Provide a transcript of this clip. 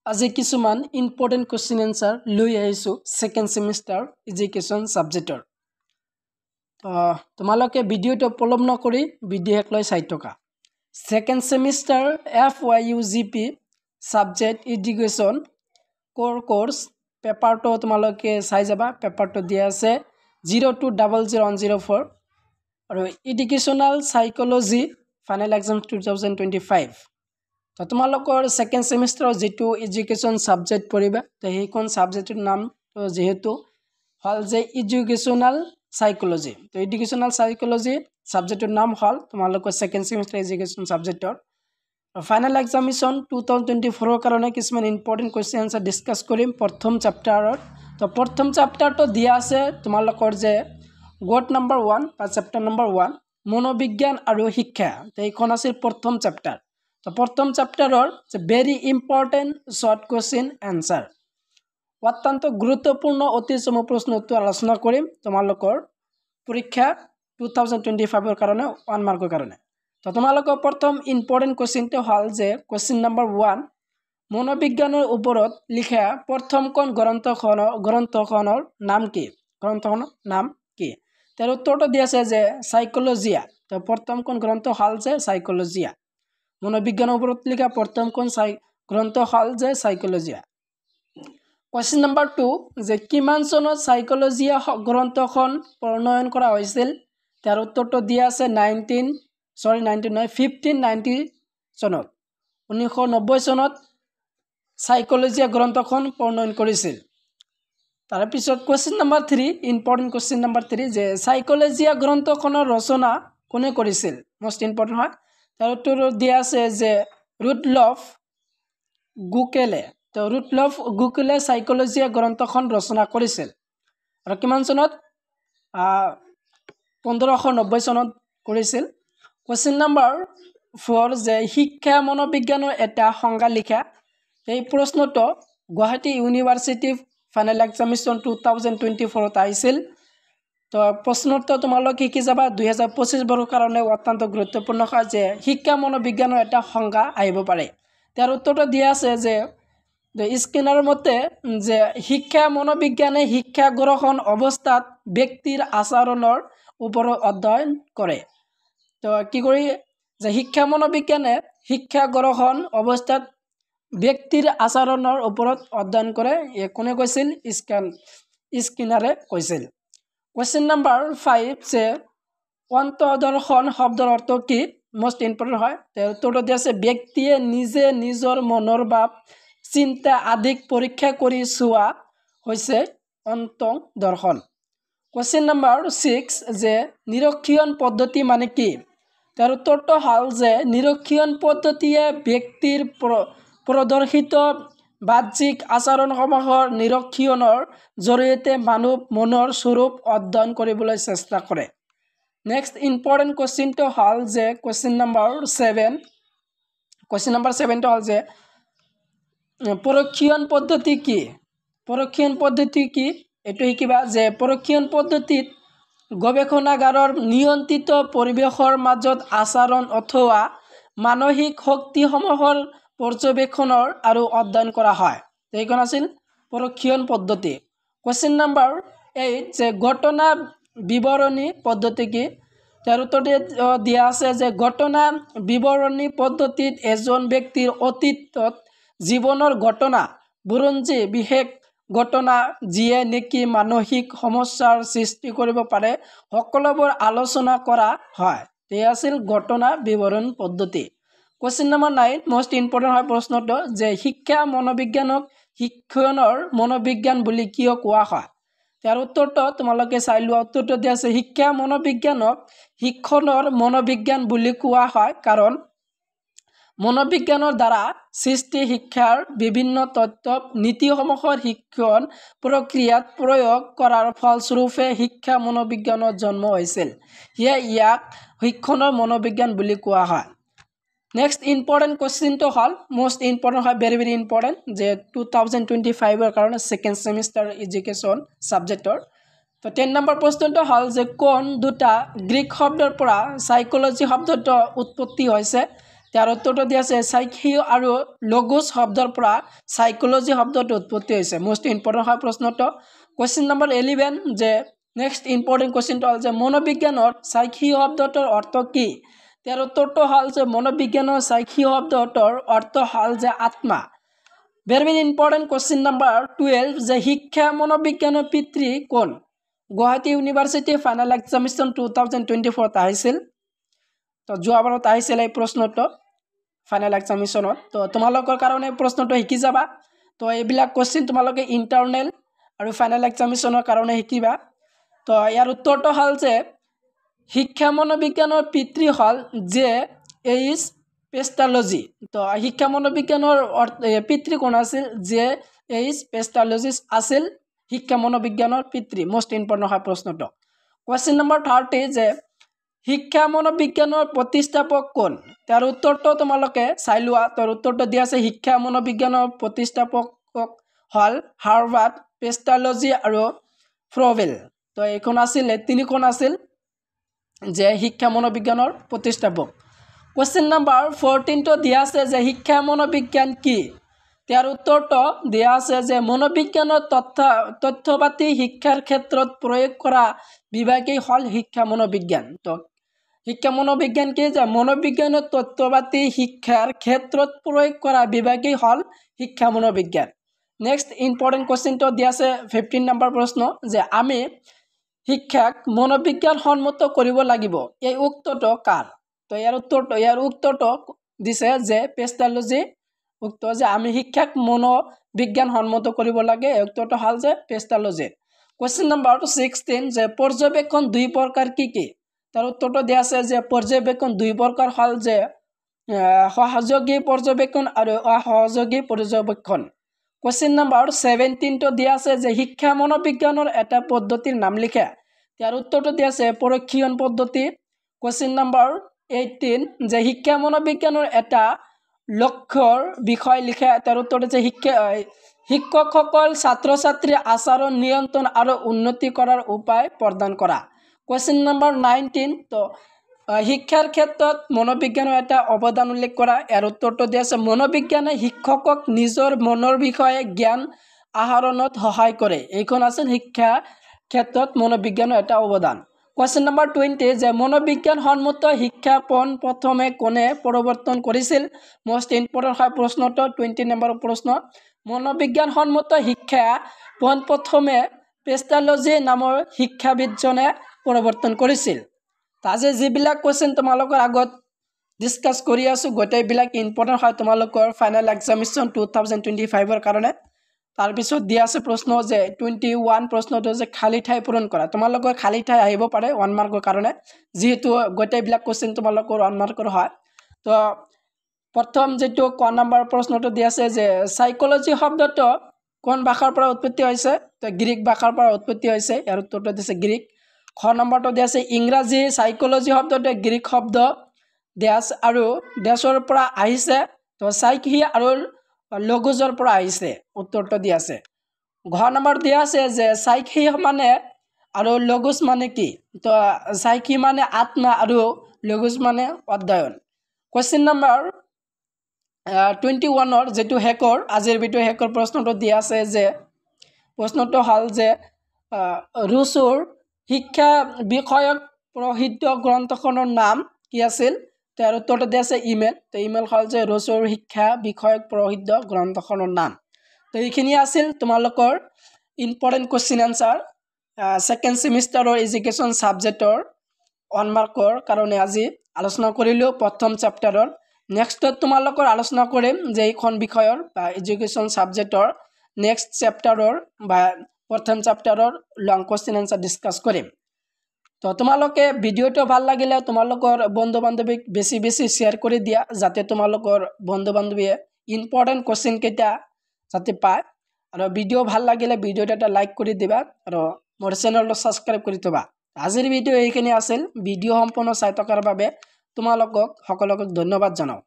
আজি কিছুমান important question answer লৈ আহিছোঁ ছেকেণ্ড ছেমিষ্টাৰ এডুকেশ্যন ছাবজেক্টৰ। তোমালোকে ভিডিঅ'টো পলম নকৰি ভিডিঅ' শেষ লৈ চাই থকা। Second semester FYUGP subject education course পেপাৰটো তোমালোকে চাই যাবা। পেপাৰটো দিয়া আছে 02000104 আৰু এডুকেশ্যনাল সাইকোলজি ফাইনেল এক্সাম 2025। তো তোমালোকৰ ছেকেণ্ড ছেমিষ্টাৰৰ যেটো এডুকেশ্যন সাবজেক্ট পঢ়িবা তো সেইখন সাবজেক্টৰ নাম যেহেতু হল যে এডুকেশ্যনাল সাইকোলজি। তো এডুকেশ্যনাল সাইকোলজি সাবজেক্টৰ নাম হল তোমালোকৰ ছেকেণ্ড ছেমিষ্টাৰ এডুকেশ্যন সাবজেক্টৰ ফাইনেল এক্সামিনেশ্যন 2024 কাৰণে কিছুমান ইম্পৰ্টেণ্ট কুৱেশ্যন আনসাৰ ডিসকাস কৰিম প্ৰথম চেপ্টাৰত। তো প্ৰথম চেপ্টাৰটো দিয়া আছে তোমালোকৰ যে গট নাম্বাৰ 1 বা চেপ্টাৰ নাম্বাৰ 1 মনোবিজ্ঞান আৰু শিক্ষা। তো এইখন আছিল প্ৰথম চেপ্টাৰ। তো প্ৰথম চেপ্টাৰৰ very important short question answer অত্যন্ত গুৰুত্বপূৰ্ণ অতি চমু প্ৰশ্ন উত্তৰ আলোচনা কৰিম তোমালোকৰ পৰীক্ষা 2025 কাৰণে 1 মাৰ্কৰ কাৰণে। তো তোমালোকৰ প্ৰথম ইম্পৰ্টেণ্ট কুৱেশ্যনটো হল যে কুৱেশ্যন নাম্বাৰ 1 মনোবিজ্ঞানৰ ওপৰত লিখা প্ৰথমখন গ্ৰন্থখনৰ নাম কি? গ্ৰন্থখনৰ নাম কি? তাৰ উত্তৰটো দিয়া আছে যে সাইকোলজিয়া। তো প্ৰথমখন গ্ৰন্থ হল যে সাইকোলজিয়া। মনোবিজ্ঞানৰ ওপৰত লিখা প্ৰথমখন গ্ৰন্থ হল যে সাইকোলজিয়া। কুৱেশ্যন নাম্বাৰ 2 যে কিমান চনত সাইকোলজিয়া গ্ৰন্থখন প্ৰণয়ন কৰা হৈছিল? তাৰ উত্তৰটো দিয়া আছে 1590 চনত 1990 চনত সাইকোলজিয়া গ্ৰন্থখন প্ৰণয়ন কৰিছিল। তাৰ পিছত question number 3 important question number 3 যে সাইকোলজিয়া গ্ৰন্থখনৰ ৰচনা কোনে কৰিছিল? মোস্ট ইম্পৰ্টেণ্ট হয়। তাৰ উত্তৰ দিয়া আছে যে ৰুডলফ গুকেলে। তো ৰুডলফ গুকেলে সাইকোলজিয়া গ্ৰন্থখন ৰচনা কৰিছিল আৰু কিমান চনত? 1590 চনত কৰিছিল। কুৱেশ্যন নাম্বাৰ 4 যে শিক্ষা মনোবিজ্ঞানৰ এটা সংজ্ঞা লিখা। এই প্ৰশ্নটো গুৱাহাটী ইউনিভাৰ্চিটি ফাইনেল এক্সামিনেশ্যন 2024 আহিছিল। তো প্ৰশ্নটো তোমালোকে শিকি যাবা 2025 বৰ্ষৰ কাৰণে অত্যন্ত গুৰুত্বপূৰ্ণ হয় যে শিক্ষা মনোবিজ্ঞানৰ এটা সংজ্ঞা আহিব পাৰে। তাৰ উত্তৰটো দিয়া আছে যে স্কিনাৰৰ মতে যে শিক্ষা মনোবিজ্ঞানে শিক্ষা গ্ৰহণ অৱস্থাত ব্যক্তিৰ আচৰণৰ ওপৰত অধ্যয়ন কৰে। তো কি কৰি যে শিক্ষা মনোবিজ্ঞানে শিক্ষা গ্ৰহণ অৱস্থাত ব্যক্তিৰ আচৰণৰ ওপৰত অধ্যয়ন কৰে। কোনে কৈছিল? স্কিনাৰে কৈছিল। কুৱেশ্যন নাম্বাৰ 5 যে অন্তৰ্দৰ্শন শব্দৰ অৰ্থ কি? মোস্ট ইম্পৰ্টেণ্ট হয়। তাৰ উত্তৰটো দিয়া আছে ব্যক্তিয়ে নিজে নিজৰ মনৰ ভাৱ চিন্তা আদিক পৰীক্ষা কৰি চোৱা হৈছে অন্তৰ্দৰ্শন। কুৱেশ্যন নাম্বাৰ 6 যে নিৰীক্ষণ পদ্ধতি মানে কি? তাৰ উত্তৰটো হল যে নিৰীক্ষণ পদ্ধতিয়ে ব্যক্তিৰ প্ৰদৰ্শিত বাহ্যিক আচৰণসমূহৰ নিৰীক্ষণৰ জৰিয়তে মানৱ মনৰ স্বৰূপ অধ্যয়ন কৰিবলৈ চেষ্টা কৰে। নেক্সট ইম্পৰ্টেণ্ট কুৱেশ্যনটো হল যে কুৱেশ্যন নাম্বাৰ 7 হল যে পৰীক্ষণ পদ্ধতি কি? পৰীক্ষণ পদ্ধতি কি এইটো শিকিবা যে পৰীক্ষণ পদ্ধতিত গৱেষণাগাৰৰ নিয়ন্ত্ৰিত পৰিৱেশৰ মাজত আচৰণ অথবা মানসিক শক্তিসমূহৰ পৰ্যবেক্ষণৰ আৰু অধ্যয়ন কৰা হয়। এইখন আছিল পৰীক্ষণ পদ্ধতি। কুৱেশ্যন নাম্বাৰ 8 যে ঘটনা বিৱৰণী পদ্ধতি কি? তাৰ উত্তৰটো দিয়া আছে যে ঘটনা বিৱৰণী পদ্ধতিত এজন ব্যক্তিৰ অতীতত জীৱনৰ ঘটনা বুৰঞ্জী বিশেষ ঘটনা যিয়ে নেকি মানসিক সমস্যাৰ সৃষ্টি কৰিব পাৰে সকলোবোৰ আলোচনা কৰা হয়। এই আছিল ঘটনা বিৱৰণ পদ্ধতি। কুৱেশ্যন নাম্বাৰ 9 মোস্ট ইম্পৰ্টেণ্ট হয় প্ৰশ্নটো যে শিক্ষা মনোবিজ্ঞানক শিক্ষণৰ মনোবিজ্ঞান বুলি কিয় কোৱা হয়? তাৰ উত্তৰটো তোমালোকে চাই লোৱা। উত্তৰটো দিয়া আছে শিক্ষা মনোবিজ্ঞানক শিক্ষণৰ মনোবিজ্ঞান বুলি কোৱা হয় কাৰণ মনোবিজ্ঞানৰ দ্বাৰা সৃষ্টি শিক্ষাৰ বিভিন্ন তত্ত্ব নীতিসমূহৰ শিক্ষণ প্ৰক্ৰিয়াত প্ৰয়োগ কৰাৰ ফলস্বৰূপে শিক্ষা মনোবিজ্ঞানৰ জন্ম হৈছিল। ইয়াক শিক্ষণৰ মনোবিজ্ঞান বুলি কোৱা হয়। নেক্সট ইম্পৰ্টেণ্ট কুৱেশ্যনটো হল মোস্ট ইম্পৰ্টেণ্ট হয় ভেৰি ইম্পৰ্টেণ্ট যে 2025 কাৰণে ছেকেণ্ড ছেমিষ্টাৰ এডুকেশ্যন ছাবজেক্টৰ। তো 10 নম্বৰ প্ৰশ্নটো হল যে কোন দুটা গ্ৰীক শব্দৰ পৰা সাইকোলজি শব্দটো উৎপত্তি হৈছে? তাৰ উত্তৰটো দিয়া আছে সাইকি আৰু লগোছ শব্দৰ পৰা সাইকোলজি শব্দটো উৎপত্তি হৈছে মোস্ট ইম্পৰ্টেন্ট হয় প্ৰশ্নটো কোৱেশ্চন নম্বৰ 11 যে নেক্সট ইম্পৰ্টেন্ট কোৱেশ্চনটো হ'ল যে মনোবিজ্ঞানৰ সাইকি শব্দটোৰ অৰ্থ কি তাৰ উত্তৰটো হ'ল যে মনোবিজ্ঞানৰ সাইকি শব্দটোৰ অৰ্থ হ'ল যে আত্মা ভেৰি ইম্পৰ্টেন্ট কোৱেশ্চন নম্বৰ 12 যে শিক্ষা মনোবিজ্ঞানৰ পিতৃ কোন গুৱাহাটী ইউনিভাৰ্চিটি ফাইনেল এক্সামিনেশ্যন 2024 আহিছিল তো যোৱাবাৰত আহিছিল এই প্ৰশ্নটো ফাইনেল এক্সামিনেশ্যনত তো তোমালোকৰ কাৰণে প্ৰশ্নটো শিকি যাবা তো এইবিলাক কোৱেশ্চন তোমালোকে ইন্টাৰনেল আৰু ফাইনেল এক্সামিনেশ্যনৰ কাৰণে শিকিবা তো ইয়াৰ উত্তৰটো হ'ল যে শিক্ষা মনোবিজ্ঞানৰ পিতৃ হ'ল যে এইচ পেষ্টালজি তো শিক্ষা মনোবিজ্ঞানৰ পিতৃ কোন আছিল যে এইচ পেষ্টালজিষ্ট আছিল শিক্ষা মনোবিজ্ঞানৰ পিতৃ মোস্ট ইম্পৰ্টেন্ট হয় প্ৰশ্নটো কোৱেশ্চন নম্বৰ 30 যে শিক্ষা মনোবিজ্ঞানৰ প্ৰতিষ্ঠাপক কোন তাৰ উত্তৰটো তোমালোকে চাই লোৱা তাৰ উত্তৰটো দিয়া আছে শিক্ষা মনোবিজ্ঞানৰ প্ৰতিষ্ঠাপক হ'ল হাৰ্ভাৰ্ড পেষ্টালজি আৰু ফ্ৰবেল তো এইখন আছিল তিনিখন আছিল যে শিক্ষা মনোবিজ্ঞানৰ প্ৰতিষ্ঠাপক কোৱেশ্চন নম্বৰ 14 টো দিয়া আছে যে শিক্ষা মনোবিজ্ঞান কি তাৰ উত্তৰটো দিয়া আছে যে মনোবিজ্ঞানৰ তথ্যপাতি শিক্ষাৰ ক্ষেত্ৰত প্ৰয়োগ কৰা বিভাগেই হ'ল শিক্ষা মনোবিজ্ঞান তো শিক্ষা মনোবিজ্ঞান কি যে মনোবিজ্ঞানৰ তথ্যপাতি শিক্ষাৰ ক্ষেত্ৰত প্ৰয়োগ কৰা বিভাগেই হ'ল শিক্ষা মনোবিজ্ঞান নেক্সট ইম্পৰ্টেন্ট কোৱেশ্চনটো দিয়া আছে 15 নম্বৰ প্ৰশ্ন যে আমি শিক্ষাক মনোবিজ্ঞান সন্মত কৰিব লাগিব এই উক্তটো কাৰ তো ইয়াৰ উত্তৰটো দিছে যে পেষ্টালজি উক্ত যে আমি শিক্ষাক মনোবিজ্ঞান সন্মত কৰিব লাগে এই উত্তৰটো হ'ল যে পেষ্টালজি কোৱেশ্চন নম্বৰ 16 যে পৰ্যবেক্ষণ দুই প্ৰকাৰ কি কি তাৰ উত্তৰটো দিয়া আছে যে পৰ্যবেক্ষণ দুই প্ৰকাৰ হ'ল যে সহযোগী পৰ্যবেক্ষণ আৰু অসহযোগী পৰ্যবেক্ষণ কোৱেশ্চন নম্বৰ 17 টো দিয়া আছে যে শিক্ষা মনোবিজ্ঞানৰ এটা পদ্ধতিৰ নাম লিখা ইয়াৰ উত্তৰটো দিয়া আছে পৰীক্ষণ পদ্ধতি কোৱেশ্চন নম্বৰ 18 যে শিক্ষা মনোবিজ্ঞানৰ এটা লক্ষ্যৰ বিষয় লিখা তাৰ উত্তৰটো যে শিক্ষকসকল ছাত্ৰ ছাত্ৰীৰ আচৰণ নিয়ন্ত্ৰণ আৰু উন্নতি কৰাৰ উপায় প্ৰদান কৰা কোৱেশ্চন নম্বৰ 19 তো শিক্ষাৰ ক্ষেত্ৰত মনোবিজ্ঞানৰ এটা অৱদান উল্লেখ কৰা ইয়াৰ উত্তৰটো দিয়া আছে মনোবিজ্ঞানে শিক্ষকক নিজৰ মনৰ বিষয়ে জ্ঞান আহৰণত সহায় কৰে এইখন আছিল শিক্ষা ক্ষেত্ৰত মনোবিজ্ঞানৰ এটা অৱদান কোৱেশ্চন নম্বৰ 20 যে মনোবিজ্ঞান সন্মত শিক্ষা পোন প্ৰথমে কোনে প্ৰৱৰ্তন কৰিছিল মোস্ট ইম্পৰ্টেন্ট হয় প্ৰশ্নটো 20 নম্বৰ প্ৰশ্ন মনোবিজ্ঞান সন্মত শিক্ষা পোন প্ৰথমে পেষ্টালজি নামৰ শিক্ষাবিদজনে প্ৰৱৰ্তন কৰিছিল আজি যিবিলাক কোৱেশ্চন তোমালোকৰ আগত ডিসকাস কৰি আছো গোটেইবিলাক ইম্পৰ্টেন্ট হয় তোমালোকৰ ফাইনেল এক্সামিনেশ্যন 2025 কাৰণে তাৰ পিছত দিয়া আছে প্ৰশ্ন যে 21 প্ৰশ্নটো যে খালি ঠাই পূৰণ কৰা তোমালোকৰ খালি ঠাই আহিব পাৰে 1 মাৰ্কৰ কাৰণে যেহেতু গোটেইবিলাক কোৱেশ্চন তোমালোকৰ 1 মাৰ্কৰ হয় তো প্ৰথম যেটো ক নম্বৰ প্ৰশ্নটো দিয়া আছে যে সাইকোলজি শব্দটো কোন ভাষাৰ পৰা উৎপত্তি হৈছে তো গ্ৰীক ভাষাৰ পৰা উৎপত্তি হৈছে ইয়াৰ উত্তৰটো দিছে গ্ৰীক খ নম্বৰটো দিয়া আছে ইংৰাজী সাইকোলজি শব্দটো গ্ৰীক শব্দ ড্যাশ আৰু ড্যাশৰ পৰা আহিছে তো সাইকি আৰু লগোজৰ পৰা আহিছে উত্তৰটো দিয়া আছে ঘ নম্বৰ দিয়া আছে যে সাইকি মানে আৰু লগোজ মানে কি তো সাইকি মানে আত্মা আৰু লগোজ মানে অধ্যয়ন কোৱেশ্চন নম্বৰ 21 ৰ যেটো হেকৰ আজিৰ ভিডিও হেকৰ প্ৰশ্নটো দিয়া আছে যে প্ৰশ্নটো হল যে ৰুছুৰ শিক্ষা বিষয়ক প্ৰসিদ্ধ গ্ৰন্থখনৰ নাম কি আছিল তাৰ উত্তৰটো দিয়া আছে ইমেল তো ইমেল হল যে ৰুছুৰ শিক্ষা বিষয়ক প্ৰসিদ্ধ গ্ৰন্থখনৰ নাম তো এইখিনি আছিল তোমালোকৰ ইম্পৰ্টেন্ট কোৱেশ্চন আনসাৰ সেকেন্ড সেমিস্টাৰৰ এডুকেশ্যন সাবজেক্টৰ 1 মাৰ্কৰ কাৰণে আজি আলোচনা কৰিলো প্ৰথম চেপ্টাৰৰ নেক্সট তোমালোকৰ আলোচনা কৰিম যে এইখন বিষয়ৰ বা এডুকেশ্যন সাবজেক্টৰ নেক্সট চেপ্টাৰৰ বা প্ৰথম চেপ্টাৰৰ লং কোৱেশ্চন আনসাৰ ডিসকাস কৰিম তো তোমালোকে ভিডিওটো ভাল লাগিলে তোমালোকৰ বন্ধু বান্ধৱীক বেছি বেছি শেয়াৰ কৰি দিয়া যাতে তোমালোকৰ বন্ধু বান্ধৱীয়ে ইম্পৰ্টেন্ট কোৱেশ্চন কেইটা যাতে পায় আৰু ভিডিও ভাল লাগিলে ভিডিওটো এটা লাইক কৰি দিবা আৰু মোৰ চেনেলটো সাবস্ক্ৰাইব কৰি থবা আজিৰ ভিডিও এইখিনি আছিল ভিডিও সম্পূৰ্ণ চাই থকাৰ বাবে তোমালোকক সকলোকে ধন্যবাদ জনাও